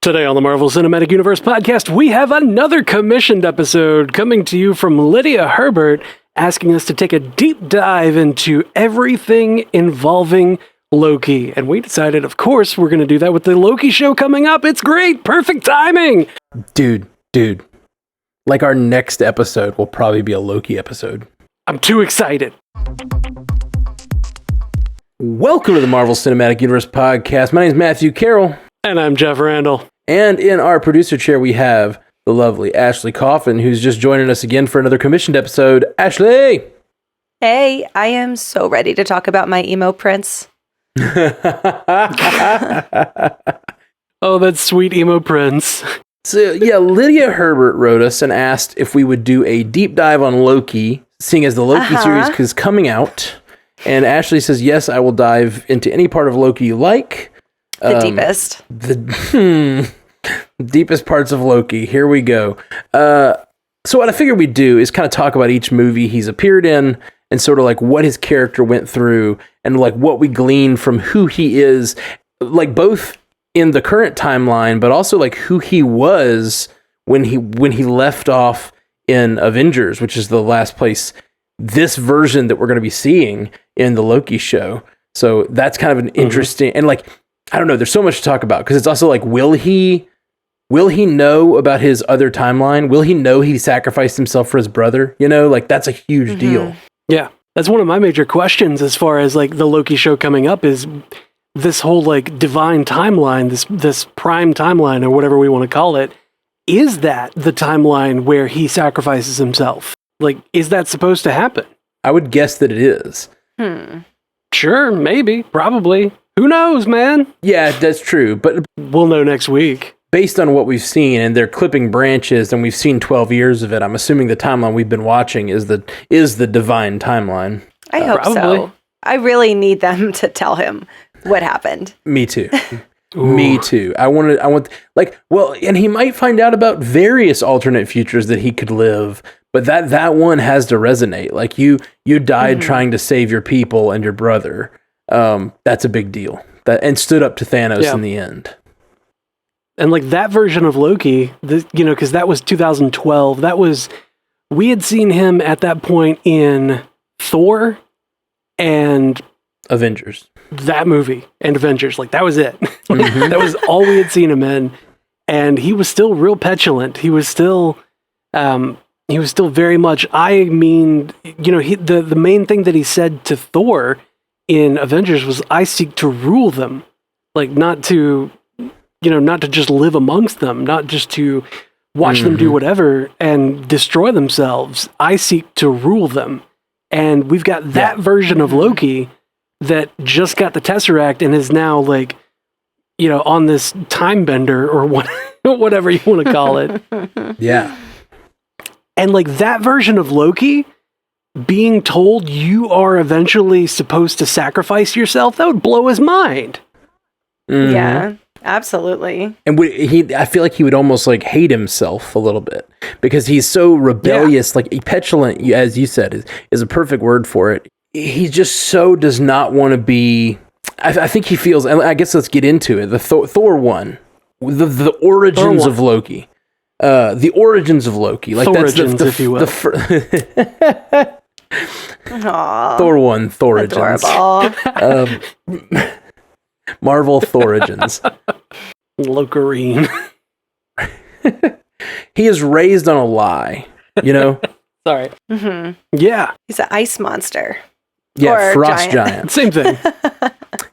Today on the Marvel Cinematic Universe podcast, we have another commissioned episode coming to you from Lydia Herbert, asking us to take a deep dive into everything involving Loki. And we decided, of course, we're going to do that with the Loki Show coming up. It's great. Perfect timing. Dude. Like our next episode will probably be a Loki episode. I'm too excited. Welcome to the Marvel Cinematic Universe podcast. My name is Matthew Carroll. And I'm Jeff Randall. And in our producer chair, we have the lovely Ashley Coffin, who's just joining us again for another commissioned episode. Ashley! Hey, I am so ready to talk about my emo prince. Oh, that sweet emo prince. So, yeah, Lydia Herbert wrote us and asked if we would do a deep dive on Loki, seeing as the Loki series is coming out. And Ashley says, yes, I will dive into any part of Loki you like. The deepest. The deepest parts of Loki. Here we go. So what I figured we'd do is kind of talk about each movie he's appeared in and sort of like what his character went through and like what we glean from who he is, like both in the current timeline, but also like who he was when he left off in Avengers, which is the last place this version that we're going to be seeing in the Loki show. So that's kind of an interesting, and like, I don't know, there's so much to talk about because it's also like, will he know about his other timeline? Will he know he sacrificed himself for his brother? You know, like that's a huge deal. Yeah, that's one of my major questions as far as like the Loki show coming up is this whole like divine timeline, this prime timeline or whatever we want to call it. Is that the timeline where he sacrifices himself? Like, is that supposed to happen? I would guess that it is. Sure, maybe, probably. Who knows, man? Yeah, that's true. But we'll know next week. Based on what we've seen, and they're clipping branches, and we've seen 12 years of it, I'm assuming the timeline we've been watching is the divine timeline. I hope so. I really need them to tell him what happened. Me too. Me too. I want and he might find out about various alternate futures that he could live, but that one has to resonate. Like you died trying to save your people and your brother. That's a big deal. And stood up to Thanos in the end. And like that version of Loki, because that was 2012. We had seen him at that point in Thor and Avengers. That movie and Avengers, like that was it. That was all we had seen him in, and he was still real petulant. He was still very much. I mean, the main thing that he said to Thor in Avengers was, "I seek to rule them," like not to just live amongst them, not just to watch them do whatever and destroy themselves. I seek to rule them, and we've got that version of Loki that just got the Tesseract and is now like, on this time bender or whatever you want to call it. Yeah. And like that version of Loki being told you are eventually supposed to sacrifice yourself, that would blow his mind. Yeah, absolutely. And I feel like he would almost like hate himself a little bit because he's so rebellious, like petulant, as you said, is a perfect word for it. He just so does not want to be. I think he feels. And I guess let's get into it. The Thor one, the origins of Loki, the origins of Loki, like Thorigins, that's if you will. Thor one, Thorigins, Marvel Thorigins, Locarine. He is raised on a lie, Sorry. Yeah, he's an ice monster. Yeah, or frost giant. Same thing.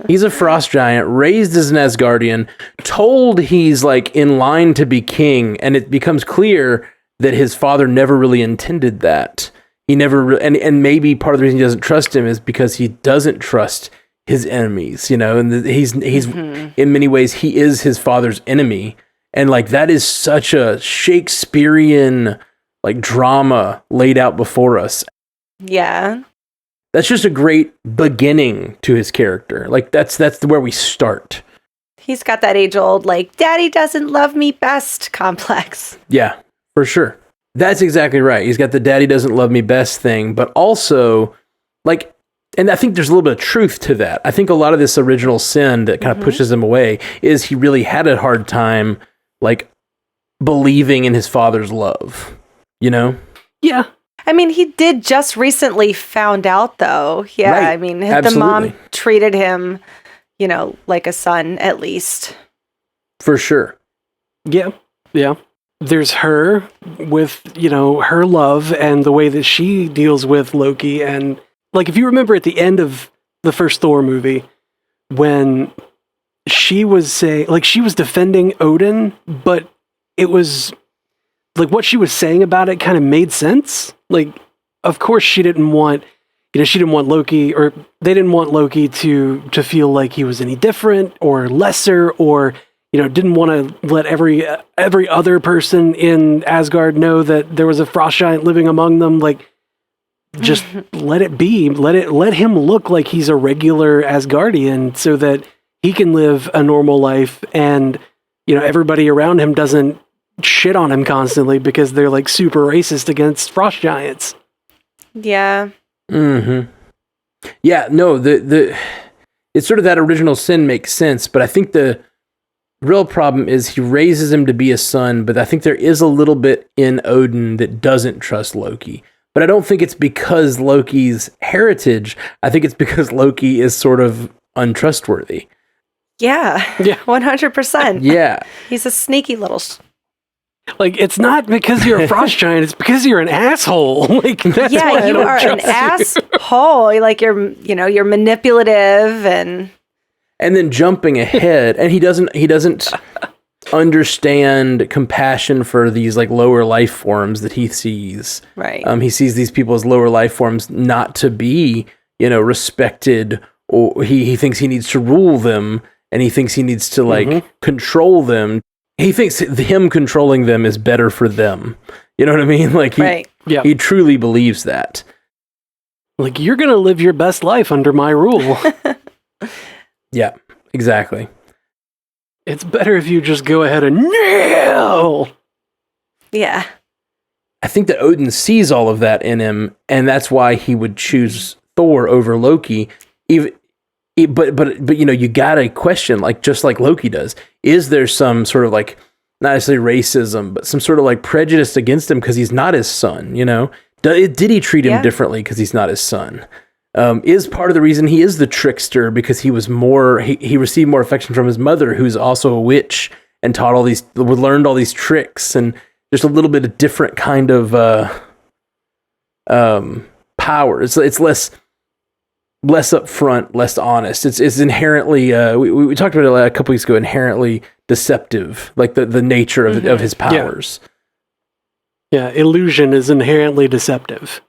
He's a frost giant, raised as an Asgardian, told he's like in line to be king, and it becomes clear that his father never really intended that. He never, and maybe part of the reason he doesn't trust him is because he doesn't trust his enemies, and he's in many ways he is his father's enemy, and like that is such a Shakespearean like drama laid out before us. Yeah. That's just a great beginning to his character. Like that's where we start. He's got that age-old, like, daddy doesn't love me best complex. Yeah, for sure. That's exactly right. He's got the daddy doesn't love me best thing, but also, like, and I think there's a little bit of truth to that. I think a lot of this original sin that kind of pushes him away is he really had a hard time like believing in his father's love, you know? Yeah. I mean, he did just recently found out, though. Yeah, Right. I mean, Absolutely. the mom treated him, like a son, at least. For sure. Yeah. Yeah. There's her with, her love and the way that she deals with Loki. And like, if you remember at the end of the first Thor movie, when she was she was defending Odin, but it was like what she was saying about it kind of made sense. Like, of course she didn't want Loki, or they didn't want Loki to feel like he was any different or lesser, or didn't want to let every other person in Asgard know that there was a frost giant living among them. Like, just let it be. Let him look like he's a regular Asgardian, so that he can live a normal life, and everybody around him doesn't shit on him constantly because they're like super racist against frost giants. Yeah. Mm-hmm. Yeah, no, it's sort of that original sin makes sense, but I think the real problem is he raises him to be a son, but I think there is a little bit in Odin that doesn't trust Loki. But I don't think it's because Loki's heritage. I think it's because Loki is sort of untrustworthy. Yeah. 100%. Yeah. He's a sneaky little... Like, it's not because you're a frost giant, it's because you're an asshole. Like, that's why I you don't are an trust you. asshole. Like, you're manipulative and then jumping ahead, and he doesn't understand compassion for these like lower life forms that he sees. Right. He sees these people as lower life forms, not to be, respected, or he thinks he needs to rule them, and he thinks he needs to control them. He thinks him controlling them is better for them. You know what I mean? Like, he truly believes that. Like, you're going to live your best life under my rule. Yeah, exactly. It's better if you just go ahead and no. Yeah. I think that Odin sees all of that in him, and that's why he would choose Thor over Loki. But you gotta question, like, just like Loki does, is there some sort of like, not necessarily racism, but some sort of like prejudice against him because he's not his son? Did he treat him differently because he's not his son? Is part of the reason he is the trickster because he was he received more affection from his mother, who's also a witch and learned all these tricks, and just a little bit of different kind of power. It's less upfront, less honest. It's inherently we talked about it a couple weeks ago. Inherently deceptive, like the nature of his powers. Yeah, illusion is inherently deceptive,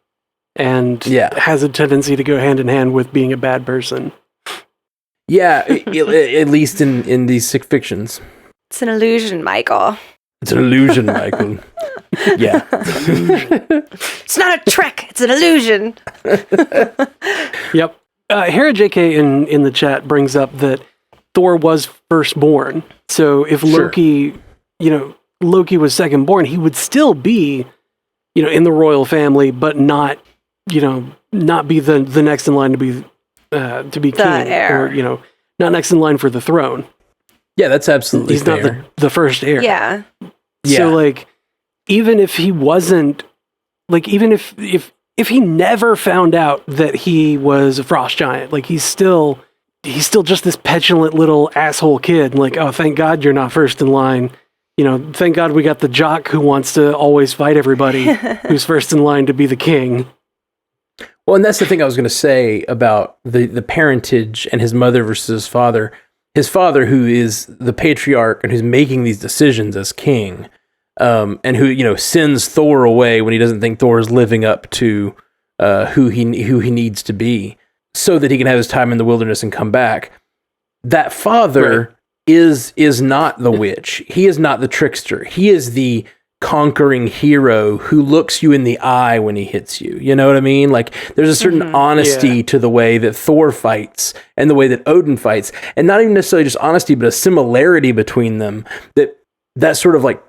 and has a tendency to go hand in hand with being a bad person. Yeah, at least in these sick fictions. It's an illusion, Michael. It's an illusion, Michael. Yeah. It's not a trick. It's an illusion. Yep. Hera JK in the chat brings up that Thor was firstborn. So if Loki, Loki was secondborn, he would still be, in the royal family, but not be the next in line to be king, heir. or not next in line for the throne. Yeah, that's absolutely He's fair. not the first heir. Yeah. So like, even if he wasn't, like, even if he never found out that he was a frost giant, like, he's still just this petulant little asshole kid. Like, oh, thank God you're not first in line. Thank God we got the jock who wants to always fight everybody, who's first in line to be the king. Well, and that's the thing I was going to say about the parentage and his mother versus his father. His father, who is the patriarch and who's making these decisions as king, and who sends Thor away when he doesn't think Thor is living up to who he needs to be, so that he can have his time in the wilderness and come back. That father is not the witch. He is not the trickster. He is the conquering hero who looks you in the eye when he hits you. You know what I mean? Like, there's a certain honesty to the way that Thor fights and the way that Odin fights, and not even necessarily just honesty, but a similarity between them. That sort of like,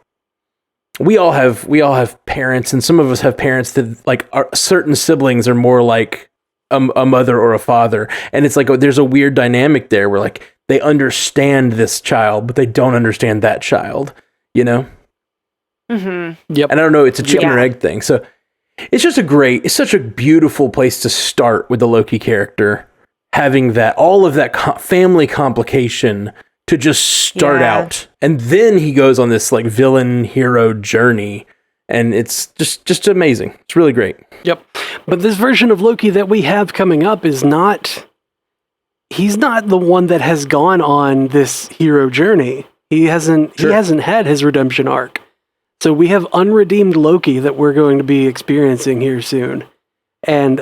we all have parents, and some of us have parents that like certain siblings are more like a mother or a father, and it's like there's a weird dynamic there where like they understand this child, but they don't understand that child. you know? Mm-hmm. Yep. And I don't know, it's a chicken Yeah. or egg thing. So it's such a beautiful place to start with the Loki character, having all of that family complication to just start out. And then he goes on this like villain hero journey, and it's just amazing. It's really great. Yep. But this version of Loki that we have coming up he's not the one that has gone on this hero journey. He hasn't had his redemption arc. So we have unredeemed Loki that we're going to be experiencing here soon. And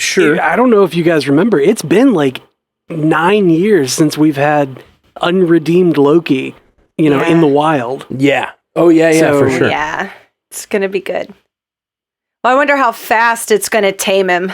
I don't know if you guys remember, it's been like 9 years since we've had unredeemed Loki, in the wild. Yeah. Oh, yeah, for sure. Yeah, it's going to be good. Well, I wonder how fast it's going to tame him,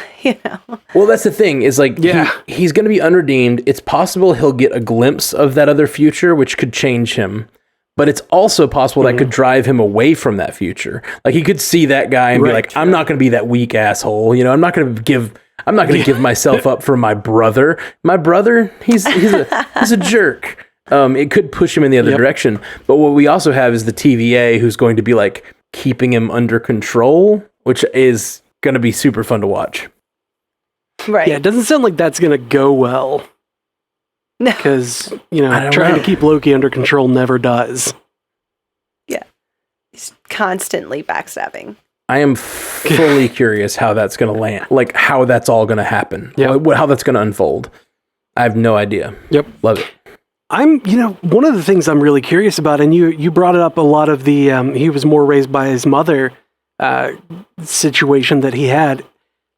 Well, that's the thing, is like, he's going to be unredeemed. It's possible he'll get a glimpse of that other future, which could change him. But it's also possible that could drive him away from that future. Like, he could see that guy and be like, I'm not going to be that weak asshole. I'm not going to give myself up for my brother. My brother, he's a jerk. It could push him in the other direction. But what we also have is the TVA, who's going to be like keeping him under control, which is going to be super fun to watch. Right. Yeah, it doesn't sound like that's going to go well. No. Because, trying to keep Loki under control never does. Yeah. He's constantly backstabbing. I am fully curious how that's going to land, like how that's all going to happen, how that's going to unfold. I have no idea. Yep. Love it. One of the things I'm really curious about, and you brought it up a lot of the, he was more raised by his mother situation that he had.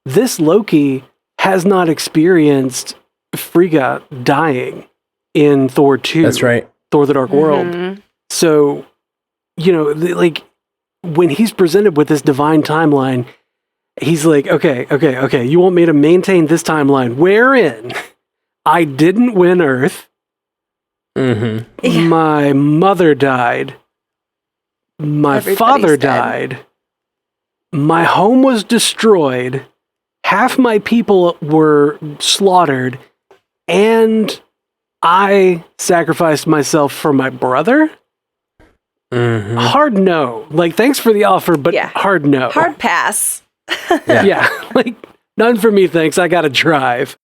This Loki has not experienced Frigga dying in Thor 2. That's right. Thor the Dark World. So, when he's presented with this divine timeline, he's like, okay, you want me to maintain this timeline wherein I didn't win Earth, my mother died, my father died, my home was destroyed, half my people were slaughtered, and I sacrificed myself for my brother? Hard no. Like, thanks for the offer, but hard no. Hard pass. Yeah, like, none for me, thanks. I gotta drive.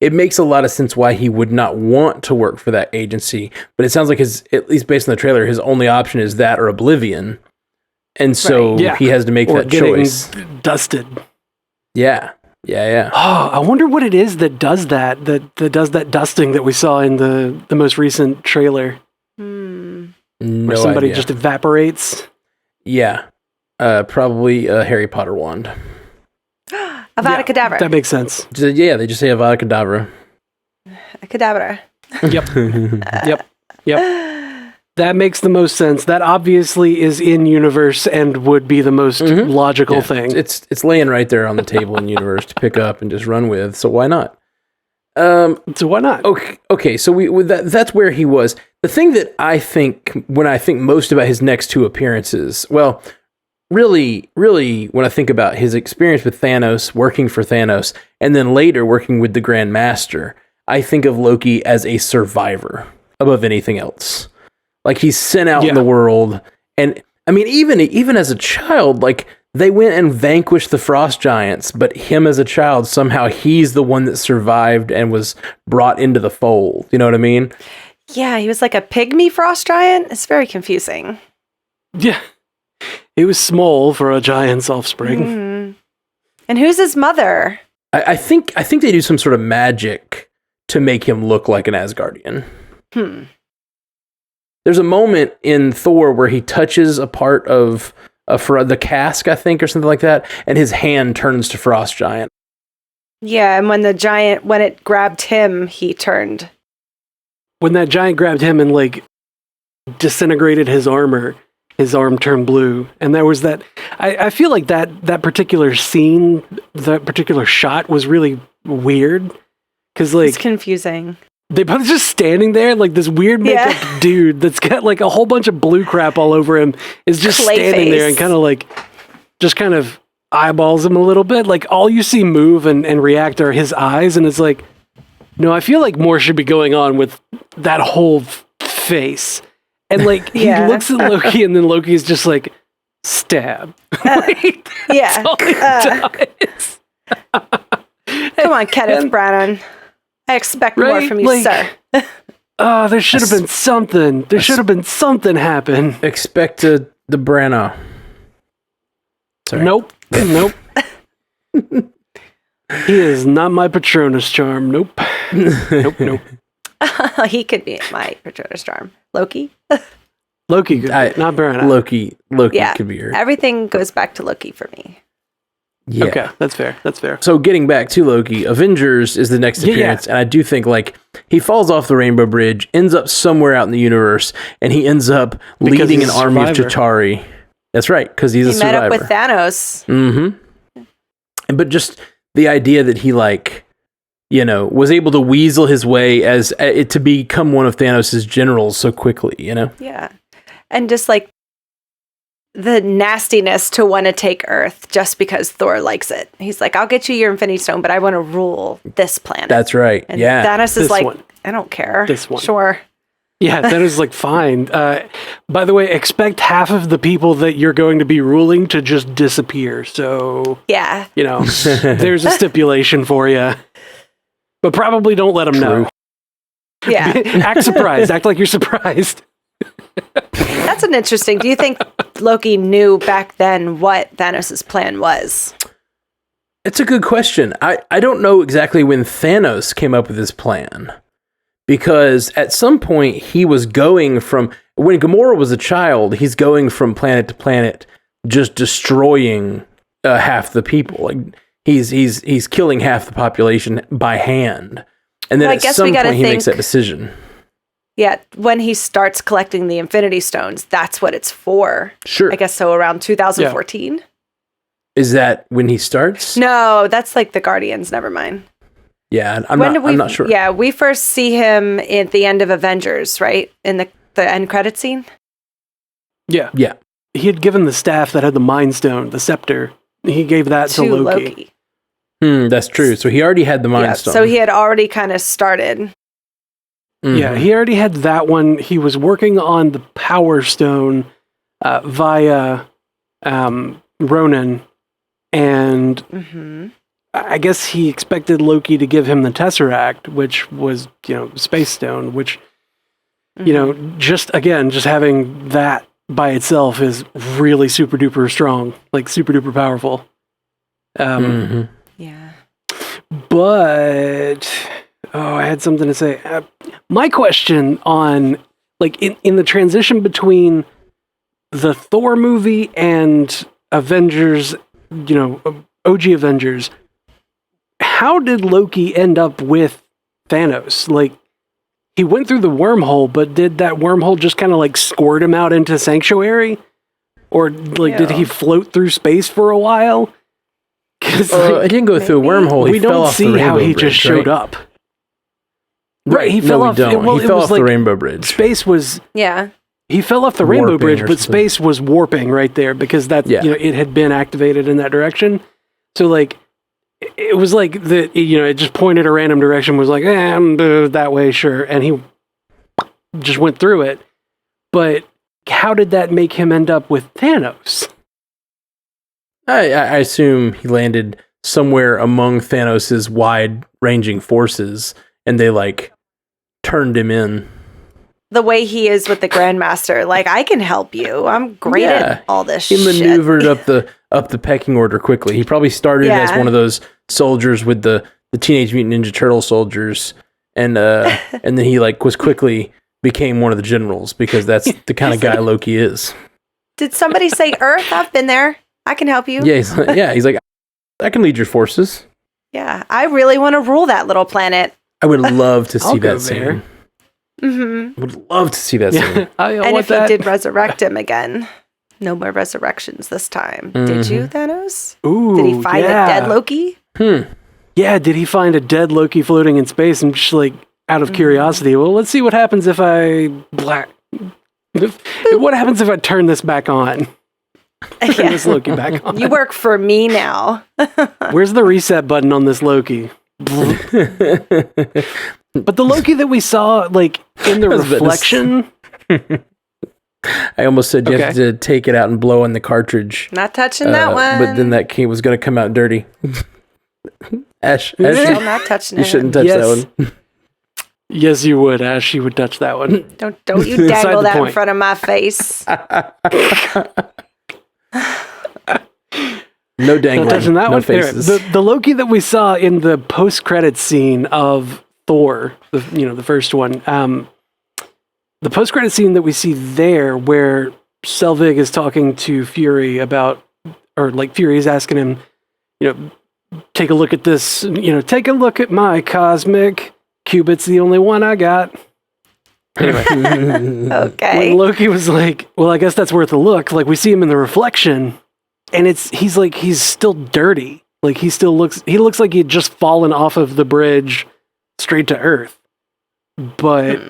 It makes a lot of sense why he would not want to work for that agency, but it sounds like at least based on the trailer, his only option is that or Oblivion. And so he has to make that choice. Dusted. Yeah. Oh, I wonder what it is that does that does that dusting that we saw in the most recent trailer. No where somebody idea. just evaporates. Yeah. Probably a Harry Potter wand. Avada Kedavra. That makes sense. Yeah, they just say Avada Kedavra. Kedavra. Yep. That makes the most sense. That obviously is in universe and would be the most logical thing. It's laying right there on the table in universe to pick up and just run with. So why not? So why not? Okay. So that's where he was. The thing that I think when I think most about his next two appearances, well, really, when I think about his experience with Thanos, working for Thanos, and then later working with the Grand Master, I think of Loki as a survivor above anything else. Like, he's sent out in the world, and I mean, even as a child, like, they went and vanquished the Frost Giants, but him as a child, somehow he's the one that survived and was brought into the fold. You know what I mean? Yeah, he was like a pygmy frost giant. It's very confusing. Yeah. He was small for a giant's offspring. And who's his mother? I think they do some sort of magic to make him look like an Asgardian. There's a moment in Thor where he touches a part of the cask, I think, or something like that, and his hand turns to Frost Giant. Yeah, and when it grabbed him, he turned. When that giant grabbed him and, like, disintegrated his armor, his arm turned blue. And there was that... I feel like that particular scene, that particular shot was really weird. Because, like... It's confusing. They both just standing there, like, this weird makeup dude that's got, like, a whole bunch of blue crap all over him is just standing there and kind of, like... Just kind of eyeballs him a little bit. Like, all you see move and react are his eyes, and it's like... No, I feel like more should be going on with that whole face. And like he looks at Loki, and then Loki is just like stab. Like, yeah. that's all he does. Come on, Kenneth Branagh. I expect more from you, sir. Oh, there should have been something. There should have been something happen. Expected the Branagh. Sorry. Nope. Nope. He is not my Patronus charm. Nope. Nope. He could be my Patronus charm. Loki? Loki, not Branagh. Loki could be your... Everything goes back to Loki for me. Yeah. Okay, that's fair. So getting back to Loki, Avengers is the next appearance, and I do think like he falls off the Rainbow Bridge, ends up somewhere out in the universe, and he ends up leading an army of Chitauri. That's right, because he's a survivor. He met up with Thanos. Mm-hmm. But just the idea that he like, was able to weasel his way to become one of Thanos' generals so quickly, Yeah. And just like the nastiness to want to take Earth just because Thor likes it. He's like, I'll get you your Infinity Stone, but I want to rule this planet. That's right. And Thanos is like, I don't care. This one. Sure. Yeah, Thanos is like, fine. By the way, expect half of the people that you're going to be ruling to just disappear. So, yeah. There's a stipulation for you. But probably don't let them know. Yeah. Act surprised. Act like you're surprised. That's an interesting. Do you think Loki knew back then what Thanos' plan was? It's a good question. I don't know exactly when Thanos came up with his plan. Because at some point he was going from... When Gamora was a child, he's going from planet to planet, just destroying half the people. Like he's killing half the population by hand. And then at some point he makes that decision. Yeah, when he starts collecting the Infinity Stones, that's what it's for. Sure. I guess so around 2014. Yeah. Is that when he starts? No, that's like the Guardians. Never mind. Yeah, I'm not sure. Yeah, we first see him at the end of Avengers, right? In the end credit scene? Yeah. Yeah. He had given the staff that had the Mind Stone, the scepter. He gave that to Loki. That's true. So he already had the Mind Stone. So he had already kind of started. Mm-hmm. Yeah, he already had that one. He was working on the Power Stone via Ronan, and I guess he expected Loki to give him the Tesseract, which was, Space Stone, which, just having that by itself is really super duper strong, like super duper powerful. Yeah. But... Oh, I had something to say. My question on, like, in the transition between the Thor movie and Avengers, OG Avengers, how did Loki end up with Thanos? Like, he went through the wormhole, but did that wormhole just kind of, like, squirt him out into Sanctuary? Or, like, did he float through space for a while? It didn't go through a wormhole. We don't see how he just showed up. Right, he fell off. He fell off the Rainbow Bridge. Space was... Yeah. He fell off the Rainbow Bridge, but space was warping right there because that's, it had been activated in that direction. So, like, it was like, it just pointed a random direction, was like, I'm that way, sure. And he just went through it. But how did that make him end up with Thanos? I assume he landed somewhere among Thanos' wide-ranging forces, and they, like, turned him in. The way he is with the Grandmaster, like, I can help you. I'm great at all this shit. He maneuvered up the pecking order quickly. He probably started as one of those soldiers with the Teenage Mutant Ninja Turtle soldiers, and then he, like, was quickly became one of the generals, because that's the kind of guy Loki is. Did somebody say Earth? I've been there. I can help you. Yeah, he's like, I can lead your forces. Yeah, I really want to rule that little planet. I would love to see that scene. Mm-hmm. Would love to see that scene. And if he did resurrect him again, no more resurrections this time. Did you, Thanos? Ooh, did he find a dead Loki? Yeah, did he find a dead Loki floating in space? And just like out of curiosity, well, let's see what happens if what happens if I turn this back on? Turn this Loki back on. You work for me now. Where's the reset button on this Loki? But the Loki that we saw, like, in the reflection, I almost said you have to take it out and blow on the cartridge. Not touching that one. But then that key was going to come out dirty. Ash, Still not touching you it. shouldn't touch that one. Yes, you would, Ash. You would touch that one. Don't you dangle that in point. front of my face. No dangling. Not touching that no one. faces. The Loki that we saw in the post-credit scene of Thor, the first one, the post-credit scene that we see there where Selvig is talking to Fury about, or like Fury is asking him, take a look at this, take a look at my cosmic cubit's the only one I got. Anyway. Okay. When Loki was like, well, I guess that's worth a look. Like we see him in the reflection and he's still dirty. Like he looks like he'd just fallen off of the bridge straight to Earth. But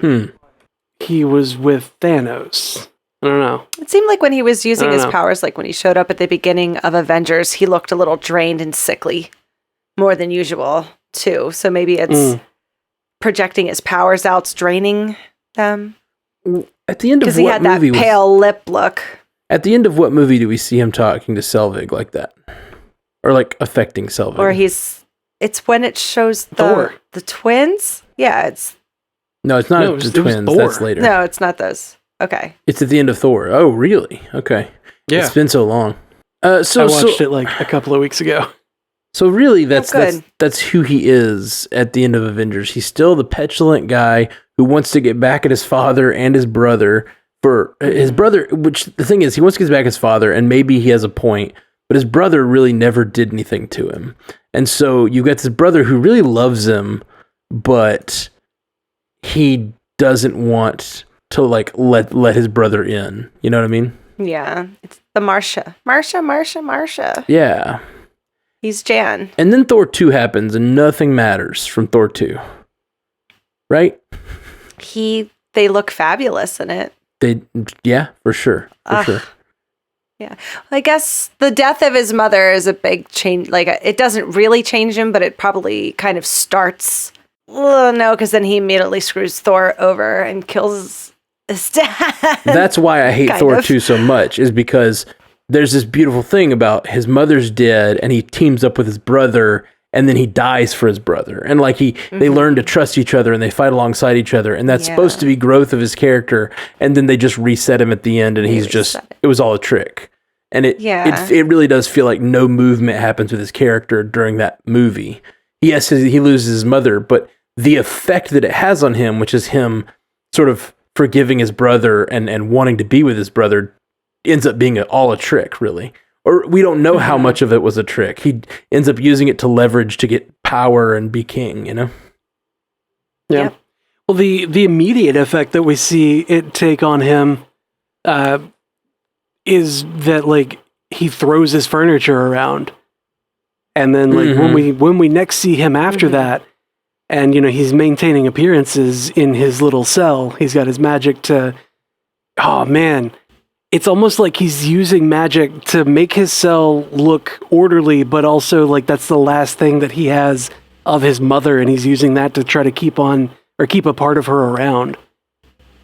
he was with Thanos. I don't know. It seemed like when he was using his powers, like when he showed up at the beginning of Avengers, he looked a little drained and sickly more than usual, too. So maybe it's projecting his powers out, draining them. At the end of what movie? Because he had that pale lip look. At the end of what movie do we see him talking to Selvig like that? Or like affecting Selvig? Or it's when it shows the twins? Yeah, it's... No, it's not the twins. That's later. No, it's not those. Okay. It's at the end of Thor. Oh, really? Okay. Yeah. It's been so long. I watched it like a couple of weeks ago. So really, that's who he is at the end of Avengers. He's still the petulant guy who wants to get back at his father and his brother. For his brother, which the thing is, he wants to get back at his father, and maybe he has a point, but his brother really never did anything to him. And so you got this brother who really loves him, but he doesn't want to like let his brother in. You know what I mean? Yeah. It's the Marsha. Yeah. He's Jan. And then Thor 2 happens and nothing matters from Thor 2. Right? They look fabulous in it. Yeah, for sure. For sure. Yeah. I guess the death of his mother is a big change. Like, it doesn't really change him, but it probably kind of starts. Well, no, because then he immediately screws Thor over and kills his dad. That's why I hate Thor 2 so much, is because there's this beautiful thing about his mother's dead and he teams up with his brother and then he dies for his brother. And like they learn to trust each other and they fight alongside each other. And that's supposed to be growth of his character. And then they just reset him at the end and it was all a trick. And it really does feel like no movement happens with his character during that movie. Yes, he loses his mother, but the effect that it has on him, which is him sort of forgiving his brother and wanting to be with his brother, ends up being all a trick, really. Or we don't know how much of it was a trick. He ends up using it to leverage to get power and be king, Yeah. Yep. Well, the immediate effect that we see it take on him is that like he throws his furniture around. And then like when we next see him after that, and he's maintaining appearances in his little cell, he's got his magic to, oh man, it's almost like he's using magic to make his cell look orderly, but also like that's the last thing that he has of his mother, and he's using that to try to keep a part of her around.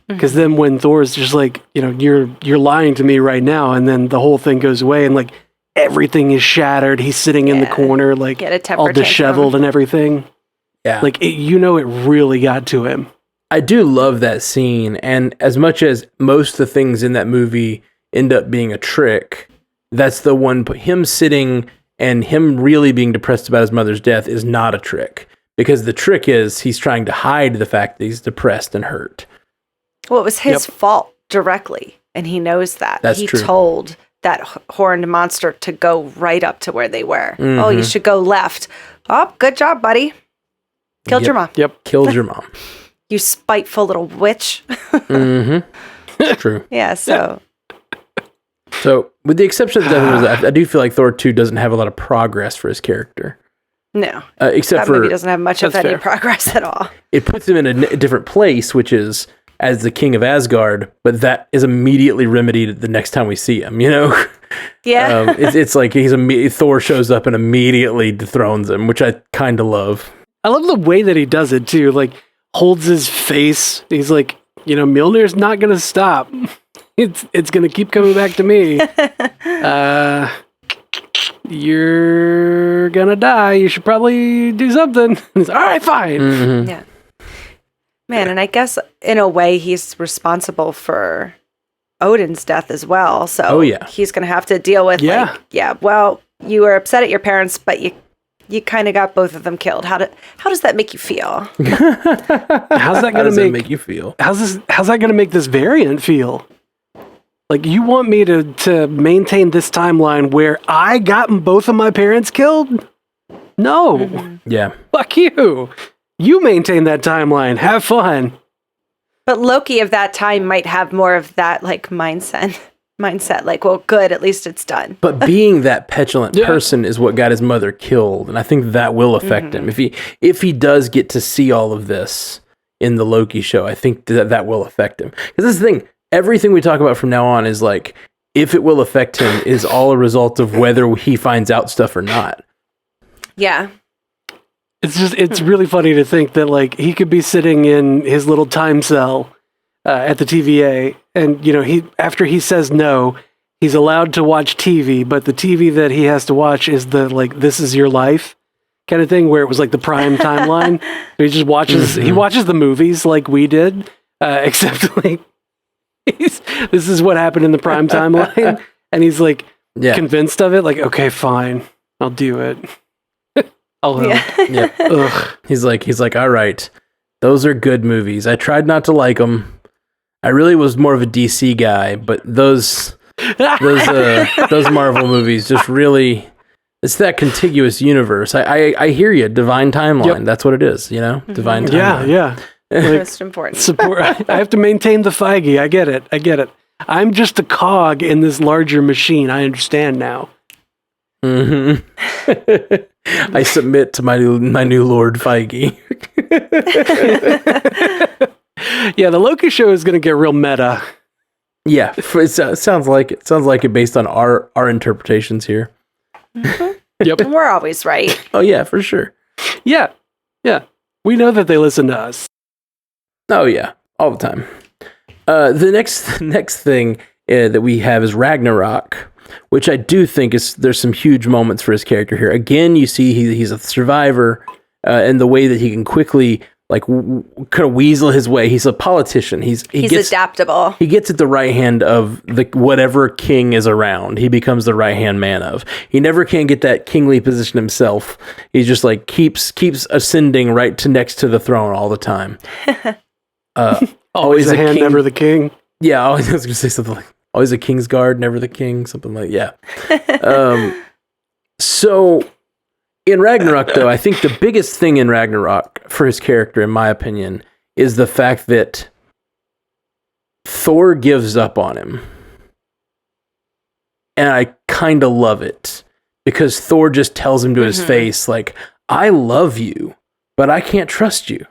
Because then when Thor's just like, you're lying to me right now, and then the whole thing goes away, and like everything is shattered. He's sitting in the corner, like all disheveled and everything. Yeah, like it really got to him. I do love that scene, and as much as most of the things in that movie end up being a trick, that's the one. Him sitting and him really being depressed about his mother's death is not a trick, because the trick is he's trying to hide the fact that he's depressed and hurt. Well, it was his fault directly, and he knows that. That's he true. Told that horned monster to go right up to where they were. Oh, you should go left. Oh, good job, buddy. Killed your mom. Yep, killed your mom. You spiteful little witch. True. Yeah, so with the exception of that, I do feel like Thor 2 doesn't have a lot of progress for his character. No. Except that movie doesn't have much of any progress at all. It puts him in a different place, which is as the king of Asgard, but that is immediately remedied the next time we see him, Yeah. It's like Thor shows up and immediately dethrones him, which I kind of love. I love the way that he does it too. Like holds his face. He's like, Mjolnir's not going to stop. it's gonna keep coming back to me. You're gonna die. You should probably do something. And he's all right, fine. Mm-hmm. Yeah. Man, and I guess in a way he's responsible for Odin's death as well. So he's going to have to deal with well, you were upset at your parents, but you kind of got both of them killed. How does that make you feel? How's that going to make you feel? How's that going to make this variant feel? Like, you want me to maintain this timeline where I got both of my parents killed? No. Mm-hmm. Yeah. Fuck you. You maintain that timeline. Have fun. But Loki of that time might have more of that like mindset. Like, well, good, at least it's done. But being that petulant person is what got his mother killed, and I think that will affect him. If he does get to see all of this in the Loki show, I think that will affect him. Because this is the thing, everything we talk about from now on is like, if it will affect him is all a result of whether he finds out stuff or not. Yeah. It's really funny to think that like he could be sitting in his little time cell at the TVA, and after he says no, he's allowed to watch TV, but the TV that he has to watch is the like This Is Your Life kind of thing, where it was like the prime timeline. So he just watches he watches the movies like we did, except like this is what happened in the prime timeline, and he's like convinced of it. Like, okay, fine, I'll do it. I'll help. Yeah. Ugh. He's like, all right, those are good movies. I tried not to like them. I really was more of a DC guy, but those Marvel movies just really, it's that contiguous universe. I hear you. Divine timeline. Yep. That's what it is. Divine timeline. Yeah. Most important. Support. I have to maintain the Feige. I get it. I'm just a cog in this larger machine. I understand now. Mm-hmm. I submit to my new Lord Feige. Yeah, the Loki show is going to get real meta. Yeah, it sounds like it. Sounds like it based on our interpretations here. Mm-hmm. Yep, and we're always right. Oh yeah, for sure. Yeah. We know that they listen to us. Oh yeah, all the time. The next thing that we have is Ragnarok, which I do think there's some huge moments for his character here. Again, you see he's a survivor, and the way that he can quickly kind of weasel his way. He's a politician. He's adaptable. He gets at the right hand of whatever king is around. He becomes the right hand man of. He never can get that kingly position himself. He's just like keeps ascending right to next to the throne all the time. Always a hand, never the king. Yeah, I was going to say something like, always a king's guard, never the king, something like, yeah. So in Ragnarok, though, I think the biggest thing in Ragnarok for his character, in my opinion, is the fact that Thor gives up on him. And I kind of love it, because Thor just tells him to his face, like, I love you, but I can't trust you.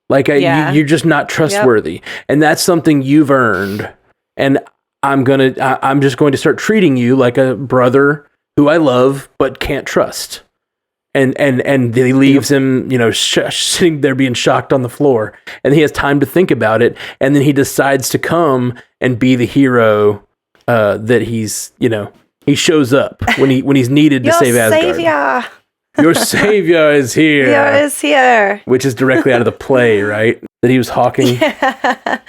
Like, you're just not trustworthy. Yep. And that's something you've earned. And I'm just going to start treating you like a brother who I love but can't trust. And he leaves him, sitting there being shocked on the floor. And he has time to think about it. And then he decides to come and be the hero that he's, he shows up when he's needed to save Asgard. Savior. Your savior is here. Savior is here. Which is directly out of the play, right? That he was hawking. Yeah.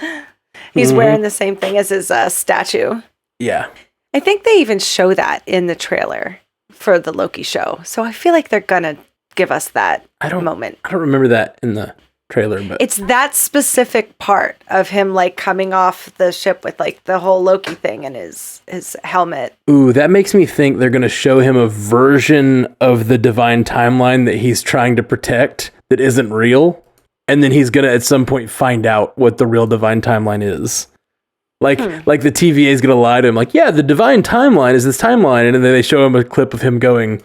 He's wearing the same thing as his statue. Yeah. I think they even show that in the trailer for the Loki show. So I feel like they're going to give us that moment. I don't remember that in the trailer, but it's that specific part of him like coming off the ship with like the whole Loki thing and his helmet. Ooh, that makes me think they're going to show him a version of the divine timeline that he's trying to protect that isn't real. And then he's going to at some point find out what the real divine timeline is. Like the TVA is going to lie to him, like, yeah, the divine timeline is this timeline. And then they show him a clip of him going,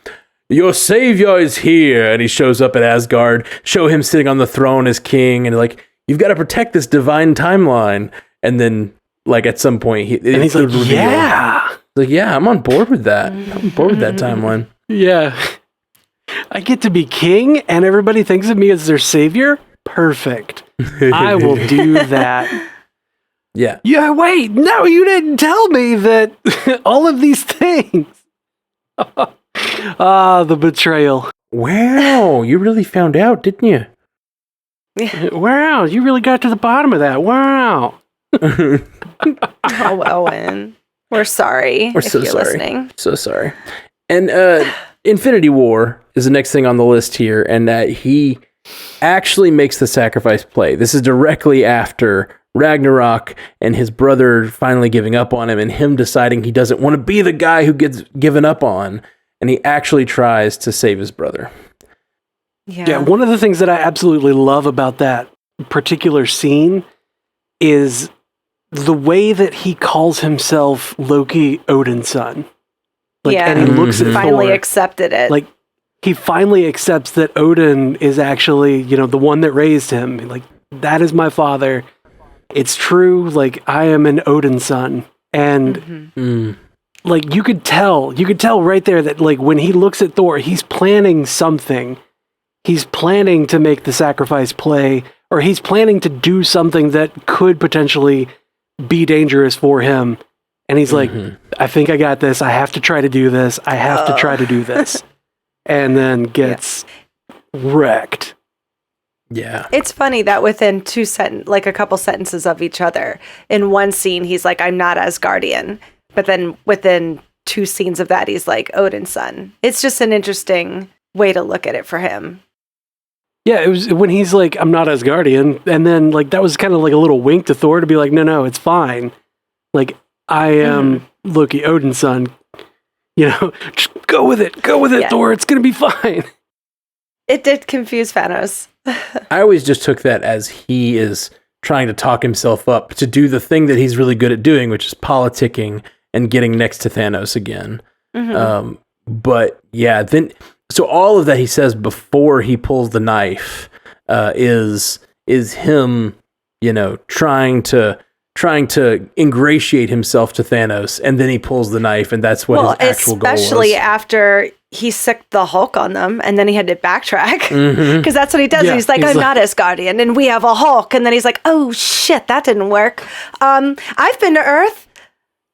your savior is here. And he shows up at Asgard, show him sitting on the throne as king. And like, you've got to protect this divine timeline. And then like at some point, he's like, yeah. Like, yeah, I'm on board with that. I'm on board with that timeline. Yeah. I get to be king and everybody thinks of me as their savior. Perfect. I will do that. Yeah. Yeah, wait, no, you didn't tell me that all of these things. The betrayal. Wow, you really found out, didn't you? Wow, you really got to the bottom of that. Wow. Oh, Owen. We're sorry. We're if so you're sorry. listening. So sorry. And Infinity War is the next thing on the list here, and that he actually makes the sacrifice play. This is directly after Ragnarok and his brother finally giving up on him and him deciding he doesn't want to be the guy who gets given up on, and he actually tries to save his brother. Yeah, one of the things that I absolutely love about that particular scene is the way that he calls himself Loki, Odin's son. Like, and he looks at finally Thor, accepted it. like, he finally accepts that Odin is actually, the one that raised him. Like, that is my father. It's true. Like, I am an Odin son. And like, you could tell right there that, like, when he looks at Thor, he's planning something. He's planning to make the sacrifice play, or he's planning to do something that could potentially be dangerous for him. And he's like, I think I got this. I have to try to do this. I have to try to do this. And then gets wrecked. Yeah. It's funny that within a couple sentences of each other, in one scene, he's like, I'm not Asgardian. But then within 2 scenes of that, he's like, Odin's son. It's just an interesting way to look at it for him. Yeah, it was when he's like, I'm not Asgardian. And then, like, that was kind of like a little wink to Thor to be like, no, it's fine. Like, I am Loki, Odin's son. Just go with it. Go with it, Thor. It's going to be fine. It did confuse Thanos. I always just took that as he is trying to talk himself up to do the thing that he's really good at doing, which is politicking and getting next to Thanos again. But yeah, so all of that he says before he pulls the knife is him, trying to ingratiate himself to Thanos, and then he pulls the knife, and that's what his actual goal was. Especially after he sicked the Hulk on them, and then he had to backtrack, because that's what he does. Yeah, he's like, I'm not Asgardian, and we have a Hulk, and then he's like, oh shit, that didn't work. I've been to Earth.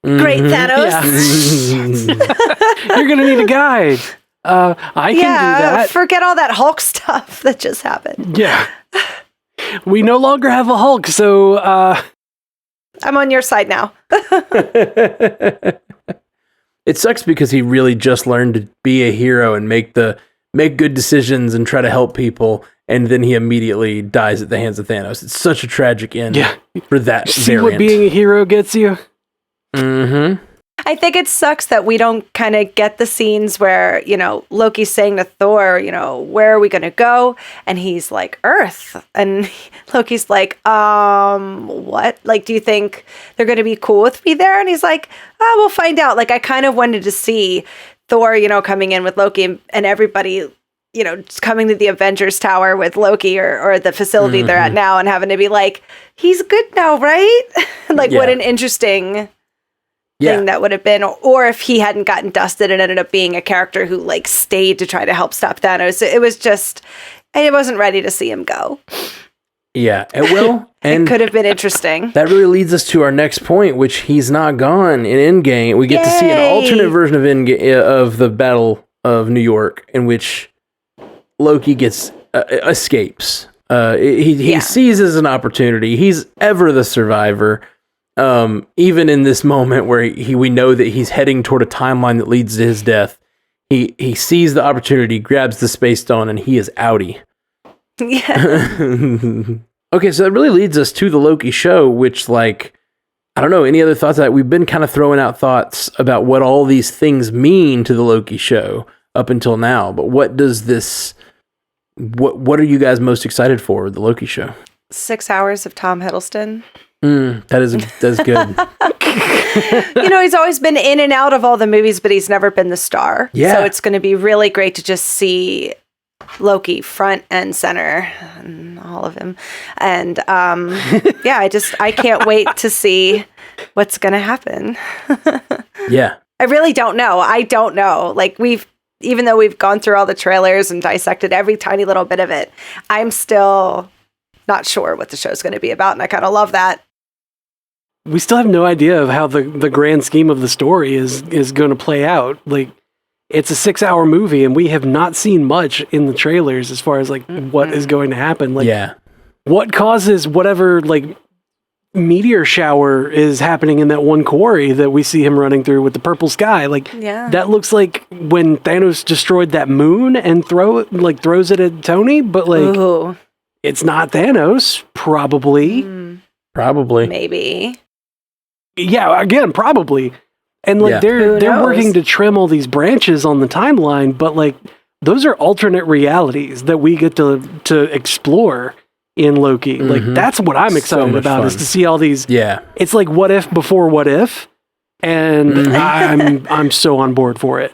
Great, Thanos. Yeah. You're gonna need a guide. I can do that. Forget all that Hulk stuff that just happened. Yeah. We no longer have a Hulk, so I'm on your side now. It sucks because he really just learned to be a hero and make good decisions and try to help people, and then he immediately dies at the hands of Thanos. It's such a tragic end for that See variant. what being a hero gets you? I think it sucks that we don't kind of get the scenes where, Loki's saying to Thor, where are we going to go? And he's like, Earth. And Loki's like, what? Like, do you think they're going to be cool with me there? And he's like, oh, we'll find out. Like, I kind of wanted to see Thor, coming in with Loki and everybody, just coming to the Avengers Tower with Loki or the facility they're at now and having to be like, he's good now, right? Like, what an interesting thing that would have been, or if he hadn't gotten dusted and ended up being a character who like stayed to try to help stop Thanos. It was just, I wasn't ready to see him go. Yeah, it will. And it could have been interesting. That really leads us to our next point, which he's not gone in Endgame. We get to see an alternate version of the Battle of New York, in which Loki escapes. He seizes an opportunity. He's ever the survivor. Even in this moment where we know that he's heading toward a timeline that leads to his death, he sees the opportunity, grabs the space stone, and he is outie. Yeah. Okay, so that really leads us to the Loki show, which, like, I don't know, any other thoughts that we've been kind of throwing out thoughts about what all these things mean to the Loki show up until now, but what does this, what are you guys most excited for with the Loki show? 6 hours of Tom Hiddleston. That's good. He's always been in and out of all the movies, but he's never been the star. Yeah. So it's going to be really great to just see Loki front and center and all of him. And I can't wait to see what's going to happen. Yeah. I really don't know. I don't know. Like, even though we've gone through all the trailers and dissected every tiny little bit of it, I'm still not sure what the show's going to be about. And I kind of love that. we still have no idea of how the grand scheme of the story is going to play out. Like, it's a 6-hour movie, and we have not seen much in the trailers as far as like what is going to happen. Like, what causes whatever like meteor shower is happening in that one quarry that we see him running through with the purple sky? Like, that looks like when Thanos destroyed that moon and throws it at Tony, but like, it's not Thanos. Probably, maybe. Yeah, again, probably. And like they're working to trim all these branches on the timeline, but like those are alternate realities that we get to explore in Loki. Like, that's what I'm excited about, is to see all these. It's like what if before what if, and I'm so on board for it.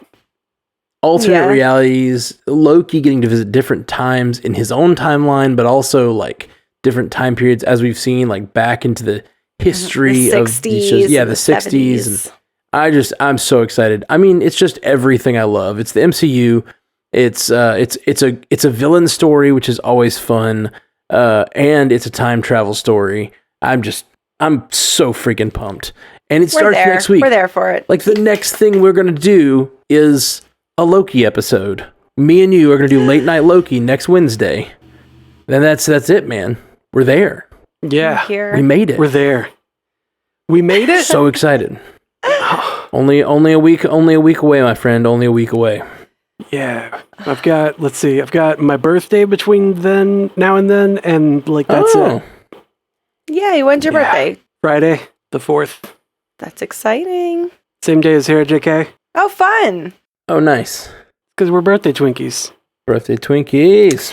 Alternate realities, Loki getting to visit different times in his own timeline, but also like different time periods, as we've seen, like back into the history the of 60s, these shows. The 60s. 70s. And I'm so excited. I mean, it's just everything I love. It's the MCU. It's a villain story, which is always fun. And it's a time travel story. I'm so freaking pumped. And it starts next week. We're there for it. Like, the next thing we're going to do is a Loki episode. Me and you are going to do late night Loki next Wednesday. Then that's it, man. We're there. Yeah. We made it. We're there. We made it? So excited. only a week away, my friend. Only a week away. Yeah. I've got my birthday between now and then, and like that's it. Yeah, when's your birthday? Friday, the 4th. That's exciting. Same day as Sarah JK. Oh, fun. Oh, nice. Because we're birthday Twinkies. Birthday Twinkies.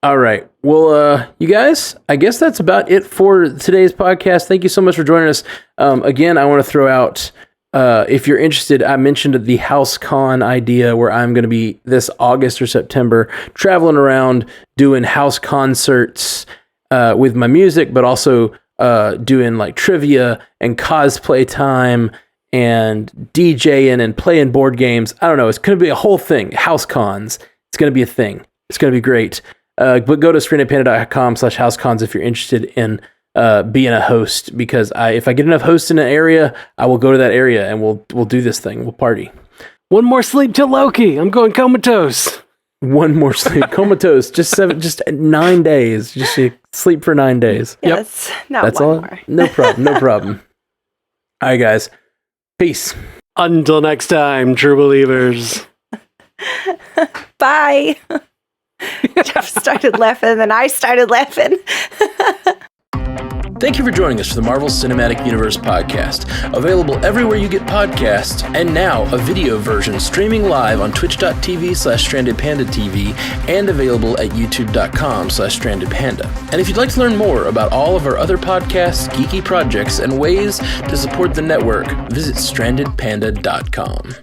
All right. Well, you guys, I guess that's about it for today's podcast. Thank you so much for joining us. Again, I want to throw out, if you're interested, I mentioned the House Con idea where I'm going to be this August or September traveling around doing house concerts with my music, but also doing like trivia and cosplay time and DJing and playing board games. I don't know. It's going to be a whole thing. House cons. It's going to be a thing. It's going to be great. But go to strandedpanda.com/housecons if you're interested in being a host, because if I get enough hosts in an area, I will go to that area and we'll do this thing. We'll party. One more sleep till Loki. I'm going comatose. One more sleep. Comatose. Just 9 days. Just sleep for 9 days. Yes. Not That's one all. more. No problem. No problem. All right, guys. Peace. Until next time, true believers. Bye. Jeff started laughing, and then I started laughing. Thank you for joining us for the Marvel Cinematic Universe podcast, available everywhere you get podcasts, and now a video version streaming live on twitch.tv/strandedpandatv and available at youtube.com/strandedpanda. And if you'd like to learn more about all of our other podcasts, geeky projects, and ways to support the network, visit strandedpanda.com.